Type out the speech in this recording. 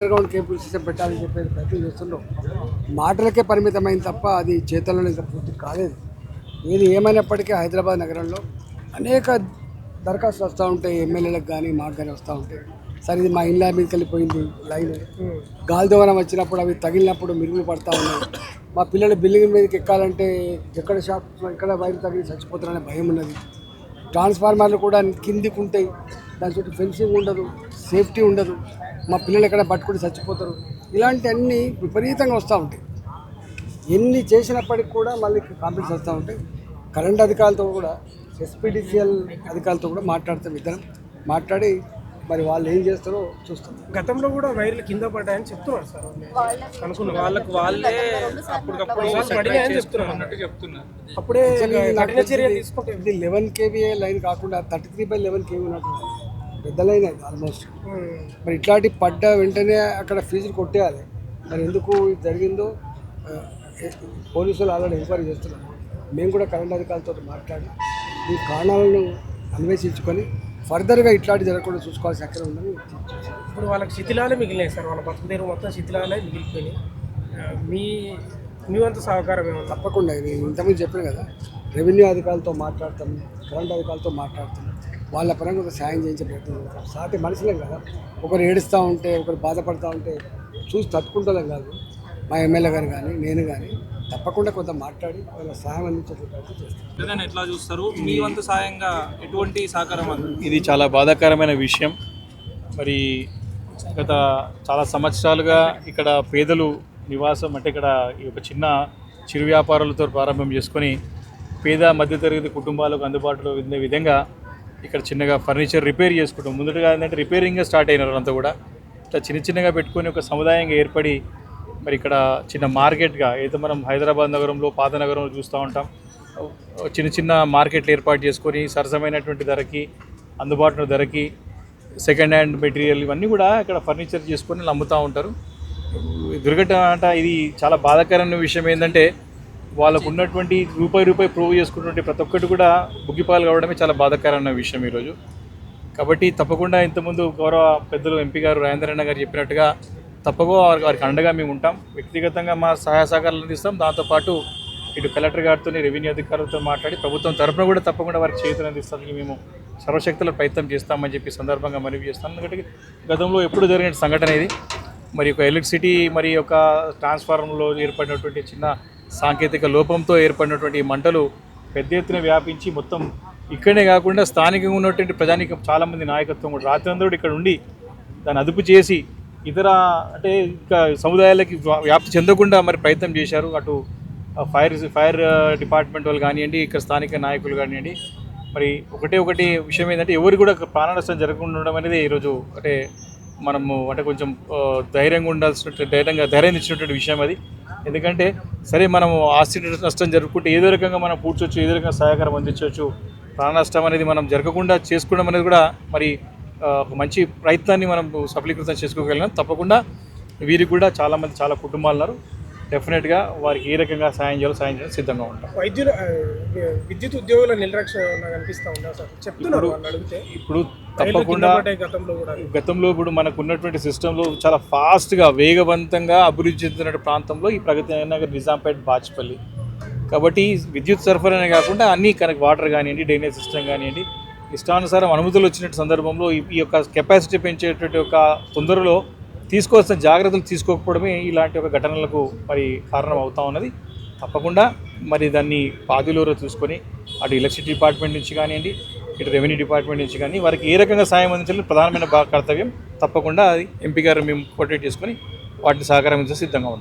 Ground cable system పెట్టాలని చెప్పేసి ప్రయత్నం చేస్తున్నాం. మాటలకే పరిమితమైన తప్ప అది చేతుల్లోనే పూర్తి కాలేదు. ఏది ఏమైనప్పటికీ హైదరాబాద్ నగరంలో అనేక దరఖాస్తులు వస్తూ ఉంటాయి. ఎమ్మెల్యేలకు కానీ మాకు కానీ వస్తూ ఉంటాయి. సరే ఇది మా ఇండ్ల మీదకి వెళ్ళిపోయింది లైన్, గాలిదోమనం వచ్చినప్పుడు అవి తగిలినప్పుడు మిరుగులు పడతా ఉన్నాయి. మా పిల్లలు బిల్డింగ్ మీదకి ఎక్కాలంటే ఎక్కడ షాప్ ఎక్కడ వైర్ తగిలి చచ్చిపోతారనే భయం ఉన్నది. ట్రాన్స్ఫార్మర్లు కూడా కిందికి ఉంటాయి, దాని చుట్టూ ఫెన్సింగ్ ఉండదు, సేఫ్టీ ఉండదు. మా పిల్లలు ఎక్కడ పట్టుకుని చచ్చిపోతారు. ఇలాంటి అన్నీ విపరీతంగా వస్తూ ఉంటాయి. ఎన్ని చేసినప్పటికి కూడా మళ్ళీ కాంప్లైంట్స్ వస్తూ ఉంటాయి. కరెంట్ అధికారులతో కూడా, ఎస్పీడీసీఎల్ అధికారులతో కూడా మాట్లాడతాం. ఇద్దరం మాట్లాడి మరి వాళ్ళు ఏం చేస్తారో చూస్తాం. గతంలో కూడా వైర్లు కింద పడ్డాయని చెప్తున్నారు సార్. అనుకున్న వాళ్ళకు వాళ్ళే అప్పటికప్పుడు చెప్తున్నారు. అప్పుడే చర్య తీసుకుంటే ఇది 11 kVA లైన్ కాకుండా 33/11 kV ఉన్నట్టు పెద్ద లైన్ అది ఆల్మోస్ట్. మరి ఇట్లాంటి పడ్డ వెంటనే అక్కడ ఫీజులు కొట్టేయాలి. మరి ఎందుకు ఇది జరిగిందో పోలీసులు ఆల్రెడీ ఎంక్వైరీ చేస్తున్నారు. మేము కూడా కరెంట్ అధికారులతో మాట్లాడి ఈ కారణాలను అన్వేషించుకొని ఫర్దర్గా ఇట్లాంటి జరగకుండా చూసుకోవాల్సిన అక్కడ ఉందని. ఇప్పుడు వాళ్ళకి శిథిలాలే మిగిలినాయి సార్. వాళ్ళ బతుకుదేరు మొత్తం శిథిలాలే మిగిలిపోయినాయి. మీ వంత సహకారం ఏమన్నా? తప్పకుండా. నేను ఇంతకుముందు చెప్పాను కదా, రెవెన్యూ అధికారులతో మాట్లాడతాం, కరెంట్ అధికారులతో మాట్లాడతాం. వాళ్ళ పరంగా ఒక సాయం చేయించే ప్రయత్నం చేస్తాం. సాటి మనుషులేం కదా, ఒకరు ఏడుస్తూ ఉంటే ఒకరు బాధపడుతూ ఉంటే చూసి తట్టుకుంటాం కాదు. మా ఎమ్మెల్యే గారు కానీ నేను కానీ తప్పకుండా కొంత మాట్లాడి వాళ్ళ సహాయం అందించే ప్రయత్నం చేస్తాం. ఎట్లా చూస్తారు? మీ వంతు సాయంగా ఎటువంటి సహకారం? ఇది చాలా బాధాకరమైన విషయం. మరి గత చాలా సంవత్సరాలుగా ఇక్కడ పేదలు నివాసం అంటే ఇక్కడ ఒక చిన్న చిరు వ్యాపారాలతో ప్రారంభం చేసుకొని పేద మధ్యతరగతి కుటుంబాలకు అందుబాటులో ఉండే విధంగా ఇక్కడ చిన్నగా ఫర్నిచర్ రిపేర్ చేసుకుంటాం. ముందుగా ఏంటంటే రిపేరింగ్గా స్టార్ట్ అయినారు అంతా కూడా. ఇట్లా చిన్నగా పెట్టుకొని ఒక సముదాయంగా ఏర్పడి మరి ఇక్కడ చిన్న మార్కెట్గా అయితే మనం హైదరాబాద్ నగరంలో పాత నగరంలో చూస్తూ ఉంటాం. చిన్న మార్కెట్లు ఏర్పాటు చేసుకొని సరసమైనటువంటి ధరకి, అందుబాటులో ధరకి సెకండ్ హ్యాండ్ మెటీరియల్ ఇవన్నీ కూడా ఇక్కడ ఫర్నిచర్ చేసుకొని అమ్ముతూ ఉంటారు. దుర్ఘటన అంట ఇది చాలా బాధాకరమైన విషయం. ఏంటంటే వాళ్ళకు ఉన్నటువంటి రూపాయి ప్రూవ్ చేసుకున్నటువంటి ప్రతి ఒక్కటి కూడా బుగ్గిపాలు కావడమే చాలా బాధాకరమైన విషయం ఈరోజు. కాబట్టి తప్పకుండా ఇంతకుముందు గౌరవ పెద్దలు ఎంపీ గారు రాజేంద్రన్న గారు చెప్పినట్టుగా తప్పకుండా వారికి అండగా మేము ఉంటాం. వ్యక్తిగతంగా మా సహాయ సహకారాలు అందిస్తాం. దాంతోపాటు ఇటు కలెక్టర్ గారితో, రెవెన్యూ అధికారులతో మాట్లాడి ప్రభుత్వం తరఫున కూడా తప్పకుండా వారికి చేతులు అందిస్తానికి మేము సర్వశక్తుల ప్రయత్నం చేస్తామని చెప్పి సందర్భంగా మనవి చేస్తాం. ఎందుకంటే గతంలో ఎప్పుడు జరిగిన సంఘటన ఇది. మరి ఒక ఎలక్ట్రిసిటీ మరి ఒక ట్రాన్స్ఫార్మర్లో ఏర్పడినటువంటి చిన్న సాంకేతిక లోపంతో ఏర్పడినటువంటి మంటలు పెద్ద ఎత్తున వ్యాపించి మొత్తం ఇక్కడనే కాకుండా స్థానికంగా ఉన్నటువంటి ప్రజానికి చాలామంది నాయకత్వం కూడా రాత్రి అందరూ ఇక్కడ ఉండి దాన్ని అదుపు చేసి ఇతర అంటే ఇంకా సముదాయాలకి వ్యాప్తి చెందకుండా మరి ప్రయత్నం చేశారు. అటు ఫైర్ డిపార్ట్మెంట్ వాళ్ళు కానివ్వండి, ఇక్కడ స్థానిక నాయకులు కానివ్వండి. మరి ఒకటి విషయం ఏంటంటే ఎవరు కూడా ప్రాణ నష్టం జరగకుండా ఉండడం అనేది ఈరోజు అంటే మనము అంటే కొంచెం ధైర్యంగా ఉండాల్సిన ధైర్యం ఇచ్చినటువంటి విషయం అది. ఎందుకంటే సరే మనము ఆస్తి నష్టం జరుపుకుంటే ఏదో రకంగా మనం పూడ్చొచ్చు, ఏదో రకంగా సహకారం అందించవచ్చు. ప్రాణ నష్టం అనేది మనం జరగకుండా చేసుకోవడం అనేది కూడా మరి ఒక మంచి ప్రయత్నాన్ని మనం సఫలీకృతం చేసుకోగలిగాం. తప్పకుండా వీరికి కూడా చాలా కుటుంబాలు ఉన్నారు. డెఫినెట్గా వారికి ఏ రకంగా సాయం చేయడం సిద్ధంగా ఉంటాం. విద్యుత్ ఉద్యోగుల నిర్లక్ష్యం కనిపిస్తూ ఉంటా సార్. చెప్తున్నారు ఇప్పుడు తప్పకుండా గతంలో ఇప్పుడు మనకు ఉన్నటువంటి సిస్టంలో చాలా ఫాస్ట్గా వేగవంతంగా అభివృద్ధి చెందిన ప్రాంతంలో ఈ ప్రగతి నగర్, నిజాంపేట్, బాచ్పల్లి. కాబట్టి విద్యుత్ సరఫరానే కాకుండా అన్ని వాటర్ కానివ్వండి, డ్రైనేజ్ సిస్టమ్ కానివ్వండి, ఇష్టానుసారం అనుమతులు వచ్చిన సందర్భంలో ఈ యొక్క కెపాసిటీ పెంచేటువంటి ఒక తొందరలో తీసుకోవాల్సిన జాగ్రత్తలు తీసుకోకపోవడమే ఇలాంటి ఒక ఘటనలకు మరి కారణం అవుతూ ఉన్నది. తప్పకుండా మరి దాన్ని పాదులూరు చూసుకొని అటు ఎలక్ట్రిసిటీ డిపార్ట్మెంట్ నుంచి కానివ్వండి, ఇటు రెవెన్యూ డిపార్ట్మెంట్ నుంచి కానీ వారికి ఏ రకంగా సాయం అందించాలని ప్రధానమైన కర్తవ్యం. తప్పకుండా అది ఎంపీ గారు మేము కోఆర్డినేట్ చేసుకొని వాటిని సహకారం సిద్ధంగా ఉంటాం.